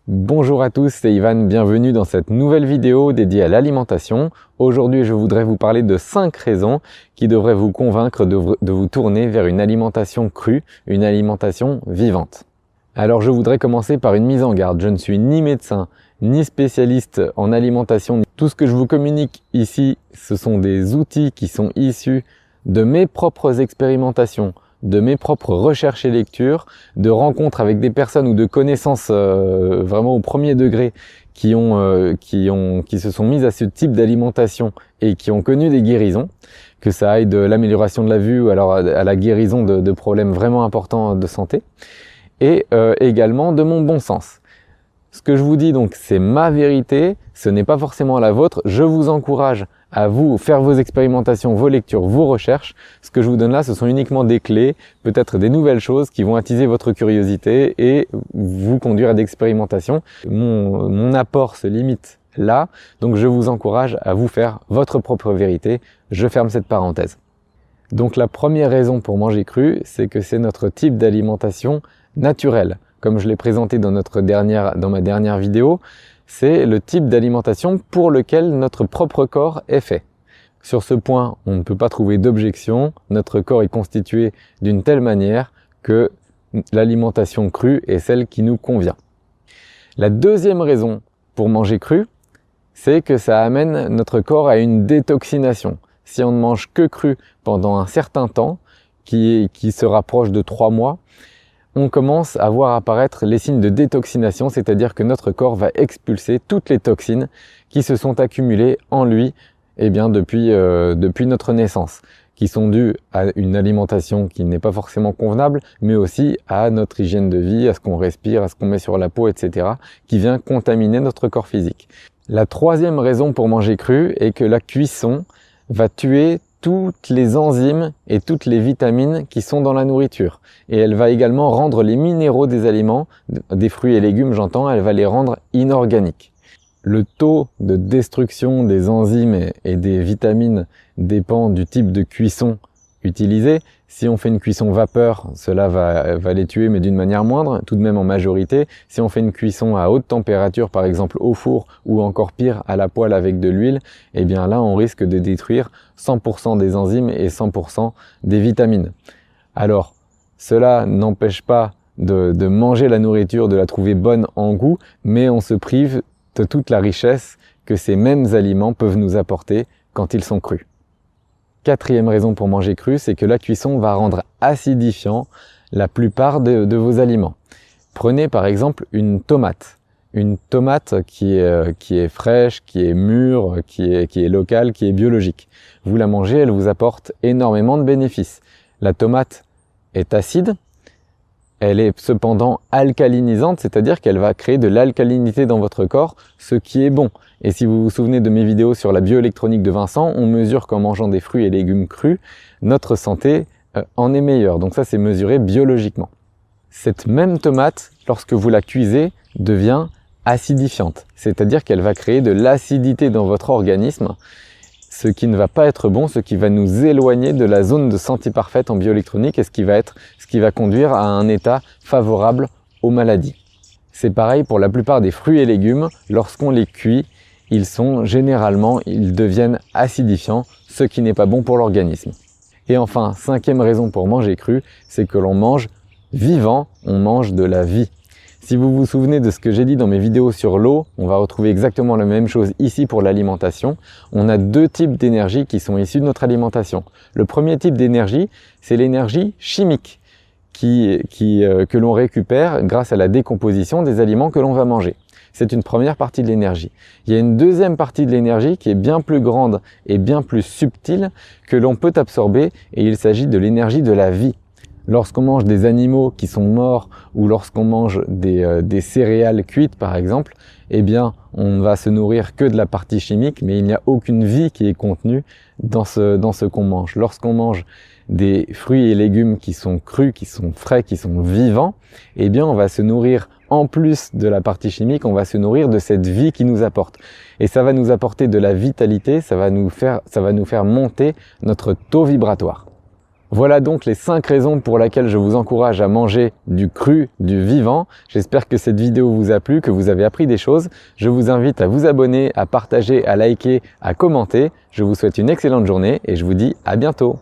Bonjour à tous, c'est Ivan, bienvenue dans cette nouvelle vidéo dédiée à l'alimentation. Aujourd'hui, je voudrais vous parler de 5 raisons qui devraient vous convaincre de vous tourner vers une alimentation crue, une alimentation vivante. Alors je voudrais commencer par une mise en garde. Je ne suis ni médecin, ni spécialiste en alimentation. Tout ce que je vous communique ici, ce sont des outils qui sont issus de mes propres expérimentations, de mes propres recherches et lectures, de rencontres avec des personnes ou de connaissances vraiment au premier degré qui se sont mises à ce type d'alimentation et qui ont connu des guérisons, que ça aille de l'amélioration de la vue ou alors à la guérison de problèmes vraiment importants de santé, et également de mon bon sens. Ce que je vous dis donc, c'est ma vérité, ce n'est pas forcément la vôtre. Je vous encourage à vous faire vos expérimentations, vos lectures, vos recherches. Ce que je vous donne là, ce sont uniquement des clés, peut-être des nouvelles choses qui vont attiser votre curiosité et vous conduire à des expérimentations. Mon apport se limite là, donc je vous encourage à vous faire votre propre vérité. Je ferme cette parenthèse. Donc la première raison pour manger cru, c'est que c'est notre type d'alimentation naturelle. Comme je l'ai présenté dans ma dernière vidéo, c'est le type d'alimentation pour lequel notre propre corps est fait. Sur ce point, on ne peut pas trouver d'objection. Notre corps est constitué d'une telle manière que l'alimentation crue est celle qui nous convient. La deuxième raison pour manger cru, c'est que ça amène notre corps à une détoxination. Si on ne mange que cru pendant un certain temps, qui se rapproche de 3 mois, on commence à voir apparaître les signes de détoxination, c'est-à-dire que notre corps va expulser toutes les toxines qui se sont accumulées en lui depuis notre naissance, qui sont dues à une alimentation qui n'est pas forcément convenable, mais aussi à notre hygiène de vie, à ce qu'on respire, à ce qu'on met sur la peau, etc., qui vient contaminer notre corps physique. La troisième raison pour manger cru est que la cuisson va tuer toutes les enzymes et toutes les vitamines qui sont dans la nourriture. Et elle va également rendre les minéraux des aliments, des fruits et légumes j'entends, elle va les rendre inorganiques. Le taux de destruction des enzymes et des vitamines dépend du type de cuisson utilisé. Si on fait une cuisson vapeur, cela va les tuer, mais d'une manière moindre, tout de même en majorité. Si on fait une cuisson à haute température, par exemple au four, ou encore pire, à la poêle avec de l'huile, eh bien là, on risque de détruire 100% des enzymes et 100% des vitamines. Alors, cela n'empêche pas de manger la nourriture, de la trouver bonne en goût, mais on se prive de toute la richesse que ces mêmes aliments peuvent nous apporter quand ils sont crus. Quatrième raison pour manger cru, c'est que la cuisson va rendre acidifiant la plupart de vos aliments. Prenez par exemple une tomate. Une tomate qui est fraîche, qui est mûre, qui est locale, qui est biologique. Vous la mangez, elle vous apporte énormément de bénéfices. La tomate est acide, elle est cependant alcalinisante, c'est-à-dire qu'elle va créer de l'alcalinité dans votre corps, ce qui est bon. Et si vous vous souvenez de mes vidéos sur la bioélectronique de Vincent, on mesure qu'en mangeant des fruits et légumes crus, notre santé en est meilleure. Donc ça, c'est mesuré biologiquement. Cette même tomate, lorsque vous la cuisez, devient acidifiante, c'est-à-dire qu'elle va créer de l'acidité dans votre organisme, ce qui ne va pas être bon, ce qui va nous éloigner de la zone de santé parfaite en bioélectronique et ce qui va conduire à un état favorable aux maladies. C'est pareil pour la plupart des fruits et légumes, lorsqu'on les cuit, ils deviennent acidifiants, ce qui n'est pas bon pour l'organisme. Et enfin, cinquième raison pour manger cru, c'est que l'on mange vivant, on mange de la vie. Si vous vous souvenez de ce que j'ai dit dans mes vidéos sur l'eau, on va retrouver exactement la même chose ici pour l'alimentation. On a 2 types d'énergie qui sont issus de notre alimentation. Le premier type d'énergie, c'est l'énergie chimique que l'on récupère grâce à la décomposition des aliments que l'on va manger. C'est une première partie de l'énergie. Il y a une deuxième partie de l'énergie qui est bien plus grande et bien plus subtile que l'on peut absorber et il s'agit de l'énergie de la vie. Lorsqu'on mange des animaux qui sont morts ou lorsqu'on mange des céréales cuites par exemple, eh bien on ne va se nourrir que de la partie chimique, mais il n'y a aucune vie qui est contenue dans ce qu'on mange. Lorsqu'on mange des fruits et légumes qui sont crus, qui sont frais, qui sont vivants, eh bien on va se nourrir en plus de la partie chimique, on va se nourrir de cette vie qui nous apporte. Et ça va nous apporter de la vitalité, ça va nous faire monter notre taux vibratoire. Voilà donc les 5 raisons pour lesquelles je vous encourage à manger du cru, du vivant. J'espère que cette vidéo vous a plu, que vous avez appris des choses. Je vous invite à vous abonner, à partager, à liker, à commenter. Je vous souhaite une excellente journée et je vous dis à bientôt.